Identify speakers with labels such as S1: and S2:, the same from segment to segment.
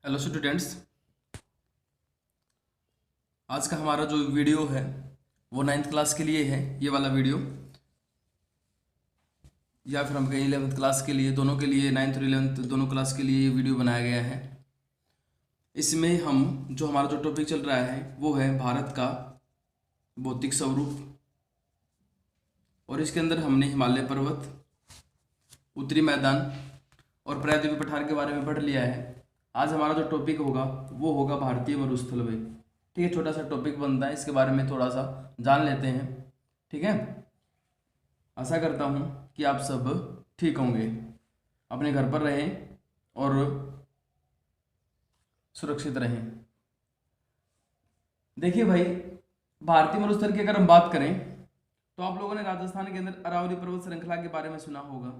S1: Hello students. आज का हमारा जो वीडियो है वो 9th क्लास के लिए है। ये वाला वीडियो या फिर हम कहें 11th क्लास के लिए, दोनों के लिए, 9th और 11th दोनों क्लास के लिए ये वीडियो बनाया गया है। इसमें हम जो हमारा जो टॉपिक चल रहा है वो है भारत का भौतिक स्वरूप, और इसके अंदर हमने हिमालय पर्वत, उत्तरी मैदान और प्रायद्वीपीय पठार के बारे में पढ़ लिया है। आज हमारा जो टॉपिक होगा वो होगा भारतीय मरुस्थल भाई। ठीक है, छोटा सा टॉपिक बनता है, इसके बारे में थोड़ा सा जान लेते हैं। ठीक है, आशा करता हूँ कि आप सब ठीक होंगे, अपने घर पर रहें और सुरक्षित रहें। देखिए भाई, भारतीय मरुस्थल की अगर हम बात करें तो आप लोगों ने राजस्थान के अंदर अरावली पर्वत श्रृंखला के बारे में सुना होगा।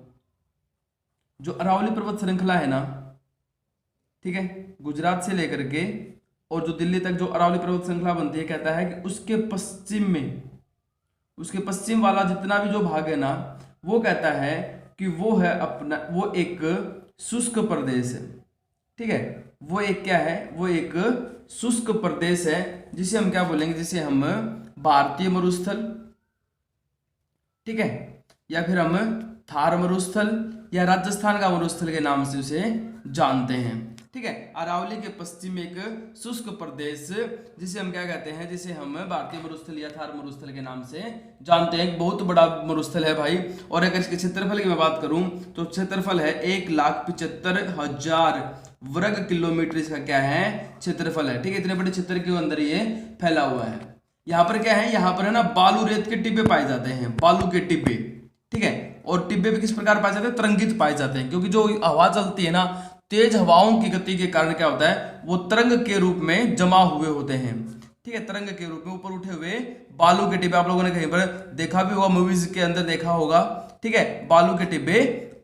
S1: जो अरावली पर्वत श्रृंखला है ना, ठीक है, गुजरात से लेकर के और जो दिल्ली तक जो अरावली पर्वत श्रृंखला बनती है, कहता है कि उसके पश्चिम वाला जितना भी जो भाग है ना, वो कहता है कि वो है अपना, वो एक शुष्क प्रदेश है। ठीक है, वो एक क्या है, वो एक शुष्क प्रदेश है, जिसे हम क्या बोलेंगे, जिसे हम भारतीय मरुस्थल, ठीक है, या फिर हम थार मरुस्थल या राजस्थान का मरुस्थल के नाम से उसे जानते हैं। ठीक है, अरावली के पश्चिम एक शुष्क प्रदेश, जिसे हम क्या कहते हैं, जिसे हम भारतीय मरुस्थल या थार मरुस्थल के नाम से जानते हैं। एक बहुत बड़ा मरुस्थल है भाई। और अगर इसके क्षेत्रफल की मैं बात करूं तो क्षेत्रफल है 1,75,000 वर्ग किलोमीटर। इसका क्या है, क्षेत्रफल है। ठीक है, इतने बड़े क्षेत्र के अंदर ये फैला हुआ है। यहाँ पर क्या है, यहाँ पर है ना बालू रेत के टिब्बे पाए जाते हैं, बालू के टिब्बे। ठीक है, और टिब्बे भी किस प्रकार पाए जाते हैं, तरंगित पाए जाते हैं, क्योंकि जो हवा चलती है ना, तेज हवाओं की गति के कारण क्या होता है, वो तरंग के रूप में जमा हुए होते हैं। ठीक है, तरंग के रूप में ऊपर उठे हुए बालू के टिब्बे आप लोगों ने कहीं पर देखा भी होगा, मूवीज के अंदर देखा होगा। ठीक है, बालू के टिब्बे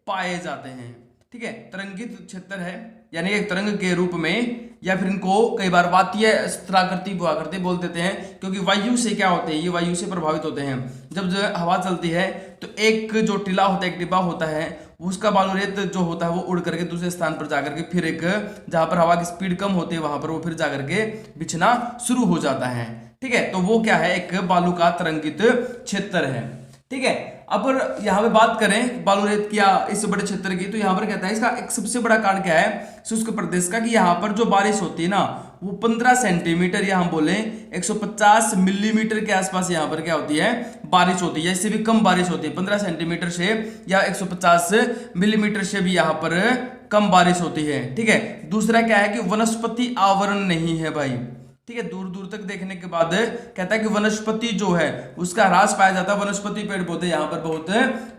S1: पाए जाते हैं। ठीक है, तरंगित क्षेत्र है, यानी एक तरंग के रूप में, या फिर इनको कई बार वातीय स्तराकृति बोल देते हैं, क्योंकि वायु से क्या होते हैं, ये वायु से प्रभावित होते हैं। जब जो हवा चलती है तो एक जो टिला होता है, एक डिब्बा होता है, उसका बालू रेत जो होता है वो उड़ करके दूसरे स्थान पर जाकर के फिर एक जहां पर हवा की स्पीड कम होती है वहां पर वो फिर जाकर के बिछना शुरू हो जाता है। ठीक है, तो वो क्या है, एक बालू का तरंगित क्षेत्र है। ठीक है, अब यहाँ पे बात करें बालू रेत की या इस बड़े क्षेत्र की, तो यहाँ पर कहता है इसका एक सबसे बड़ा कारण क्या है शुष्क प्रदेश का, कि यहाँ पर जो बारिश होती है ना वो 15 सेंटीमीटर या हम बोले 150 मिलीमीटर के आसपास यहाँ पर क्या होती है, बारिश होती है। इससे भी कम बारिश होती है, 15 सेंटीमीटर से या 150 मिलीमीटर से भी यहाँ पर कम बारिश होती है। ठीक है, दूसरा क्या है कि वनस्पति आवरण नहीं है भाई। ठीक है, दूर दूर तक देखने के बाद कहता है कि वनस्पति जो है उसका ह्रास पाया जाता है, वनस्पति पेड़ पौधे यहाँ पर बहुत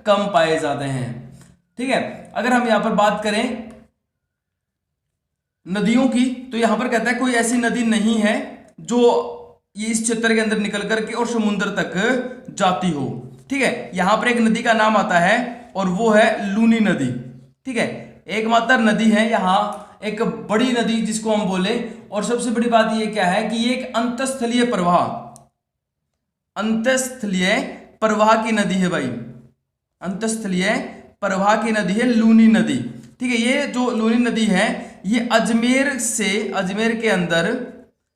S1: कम पाए जाते हैं। ठीक है, अगर हम यहाँ पर बात करें नदियों की, तो यहाँ पर कहता है कोई ऐसी नदी नहीं है जो ये इस क्षेत्र के अंदर निकल करके और समुद्र तक जाती हो। ठीक है, यहाँ पर एक नदी का नाम आता है और वो है लूनी नदी। ठीक है, एकमात्र नदी है यहाँ, एक बड़ी नदी जिसको हम बोले। और सबसे बड़ी बात ये क्या है कि ये एक अंतस्थलीय प्रवाह की नदी है भाई, अंतस्थलीय प्रवाह की नदी है लूनी नदी। ठीक है, ये जो लूनी नदी है ये अजमेर के अंदर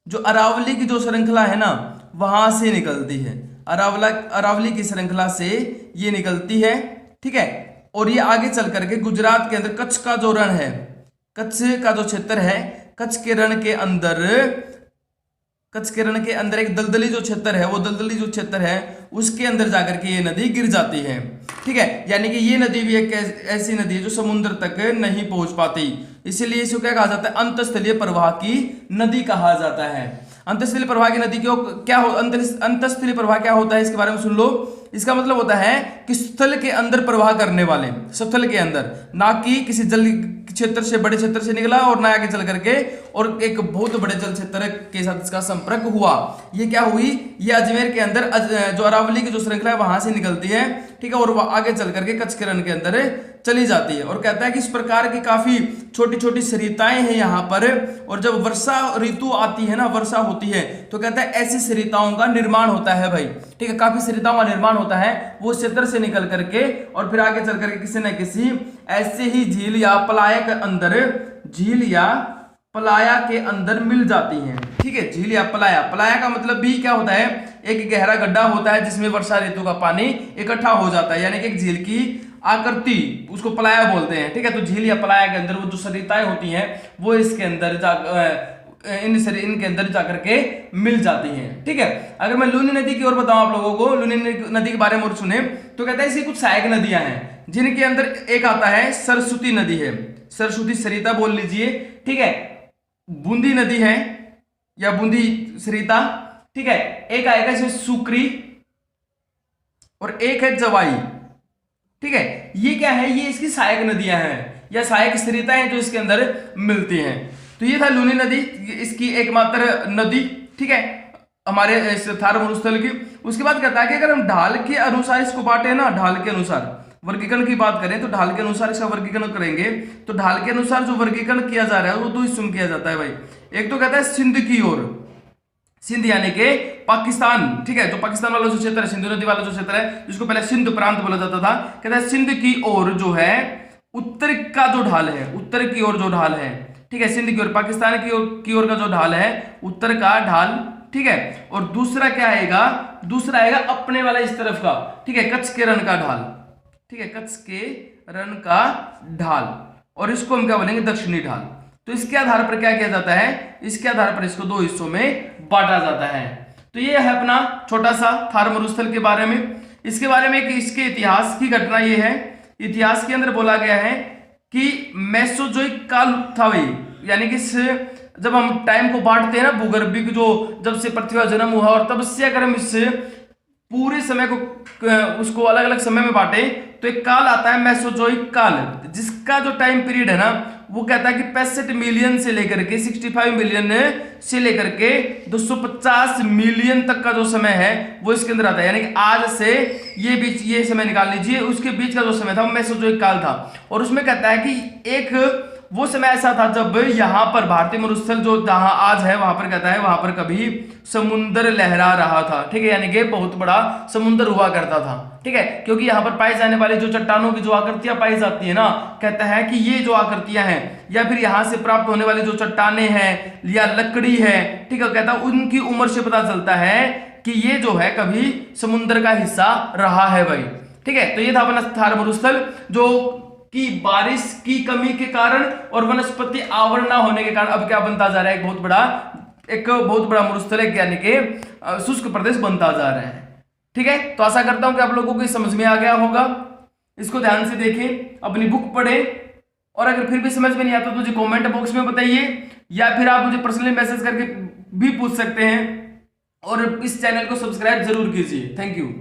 S1: जो अरावली की जो श्रृंखला है ना वहां से निकलती है, अरावली की श्रृंखला से ये निकलती है। ठीक है, और ये आगे चल करके गुजरात के अंदर कच्छ का जो रण है, कच्छ का जो क्षेत्र है, कच्छ के रण के अंदर एक दलदली जो क्षेत्र है, वो दलदली जो क्षेत्र है उसके अंदर जाकर के ये नदी गिर जाती है। ठीक है, यानी कि ये नदी भी एक ऐसी नदी है जो समुद्र तक नहीं पहुंच पाती, इसीलिए इसको क्या कहा जाता है, अंतस्थलीय प्रवाह की नदी कहा जाता है। अंतस्थलीय प्रवाह की नदी क्यों क्या हो, अंतस्थलीय प्रवाह क्या होता है इसके बारे में सुन लो। इसका मतलब होता है कि स्थल के अंदर प्रवाह करने वाले, स्थल के अंदर, ना कि किसी जल क्षेत्र से, बड़े क्षेत्र से निकला और ना आगे चल करके और एक बहुत बड़े जल क्षेत्र के साथ इसका संपर्क हुआ। ये क्या हुई, ये अजमेर के अंदर जो अरावली की जो श्रृंखला है वहां से निकलती है। ठीक है, और वह आगे चल करके कच्छ के रण के अंदर चली जाती है। और कहता है कि इस प्रकार की काफी छोटी छोटी सरिताएं हैं यहाँ पर, और जब वर्षा ऋतु आती है ना, वर्षा होती है, तो कहता है ऐसी सरिताओं का निर्माण होता है भाई। ठीक है, काफी सरिताओं का निर्माण होता है वो क्षेत्र से निकल करके और फिर आगे चल करके किसी न किसी ऐसे ही झील या पलायक अंदर, झील या पलाया के अंदर मिल जाती हैं। ठीक है, झील या पलाया, पलाया का मतलब भी क्या होता है, एक गहरा गड्ढा होता है जिसमें वर्षा ऋतु का पानी इकट्ठा हो जाता है, यानी कि एक झील की आकृति, उसको पलाया बोलते हैं। ठीक है, तो झील या पलाया के अंदर वो जो सरिताएं होती हैं वो इसके अंदर इनके अंदर जाकर के मिल जाती हैं। ठीक है, अगर मैं लूनी नदी की ओर बताऊं आप लोगों को, लूनी नदी के बारे में और सुने तो कहता है इसकी कुछ सहायक नदियां हैं जिनके अंदर एक आता है सरस्वती नदी है, सरस्वती सरिता बोल लीजिए। ठीक है, बूंदी नदी है या बूंदी सरिता। ठीक है, एक आएगा इसमें सुक्री और एक है जवाई। ठीक है, ये क्या है, ये इसकी सहायक नदियां हैं या सहायक सरिता हैं जो इसके अंदर मिलती हैं। तो ये था लूनी नदी, इसकी एकमात्र नदी। ठीक है, हमारे थार मरुस्थल की। उसके बाद कहता है कि अगर हम ढाल के अनुसार इसको बांटे ना, ढाल के अनुसार वर्गीकरण की बात करें तो ढाल के अनुसार इसका वर्गीकरण करेंगे तो ढाल के अनुसार जो वर्गीकरण किया जा रहा है वो दो हिस्सों में किया जाता है भाई। एक तो कहता है सिंध की ओर, सिंध यानी कि पाकिस्तान। ठीक है, जो पाकिस्तान वाला जो क्षेत्र है, सिंधु नदी वाला जो क्षेत्र है जिसको पहले सिंध प्रांत बोला जाता था, कहता है सिंध की ओर जो है उत्तर का जो ढाल है, उत्तर की ओर जो ढाल है। ठीक है, सिंध की ओर, पाकिस्तान की ओर का जो ढाल है उत्तर का ढाल। ठीक है, और दूसरा क्या आएगा, दूसरा आएगा अपने वाला इस तरफ का। ठीक है, कच्छ के रण का ढाल। ठीक है, कच्छ के रण का ढाल, और इसको हम क्या बोलेंगे, दक्षिणी ढाल। तो इसके आधार पर क्या किया जाता है, इसके आधार पर इसको दो हिस्सों में बांटा जाता है। तो ये है अपना छोटा सा थार मरुस्थल के बारे में। इसके बारे में इसके इतिहास की घटना ये है, इतिहास के अंदर बोला गया है कि मेसोजोइक काल था भाई, यानी कि जब हम टाइम को बांटते हैं ना, भूगर्भिक जो जब से पृथ्वी का जन्म हुआ और तब से अगर हम इस पूरे समय को उसको अलग अलग समय में बांटे तो एक काल आता है मेसोजोइक काल, जिसका जो टाइम पीरियड है ना वो कहता है कि 65 मिलियन से लेकर के 65 मिलियन से लेकर के 250 मिलियन तक का जो समय है वो इसके अंदर आता है। यानी कि आज से ये बीच, ये समय निकाल लीजिए, उसके बीच का जो समय था वो मेसोजोइक काल था। और उसमें कहता है कि एक वो समय ऐसा था जब यहां पर भारतीय मरुस्थल जो जहां आज है वहां पर कहता है वहां पर कभी समुद्र लहरा रहा था। ठीक है, यानी कि बहुत बड़ा समुद्र हुआ करता था। ठीक है, क्योंकि यहां पर पाई जाने वाली जो चट्टानों की जो आकृतियां पाई जाती है ना, कहता है कि ये जो आकृतियां हैं या फिर यहां से प्राप्त होने वाली जो चट्टाने हैं या लकड़ी है, ठीक है, कहता है उनकी उम्र से पता चलता है कि ये जो है कभी समुद्र का हिस्सा रहा है भाई। ठीक है, तो ये था अपना थार मरुस्थल जो कि बारिश की कमी के कारण और वनस्पति आवरण ना होने के कारण अब क्या बनता जा रहा है, एक बहुत बड़ा मरुस्थल है, यानी कि शुष्क प्रदेश बनता जा रहा है। ठीक है, तो आशा करता हूं कि आप लोगों को समझ में आ गया होगा। इसको ध्यान से देखें, अपनी बुक पढ़ें, और अगर फिर भी समझ में नहीं आता तो मुझे कमेंट बॉक्स में बताइए या फिर आप मुझे पर्सनली मैसेज करके भी पूछ सकते हैं, और इस चैनल को सब्सक्राइब जरूर कीजिए। Thank you.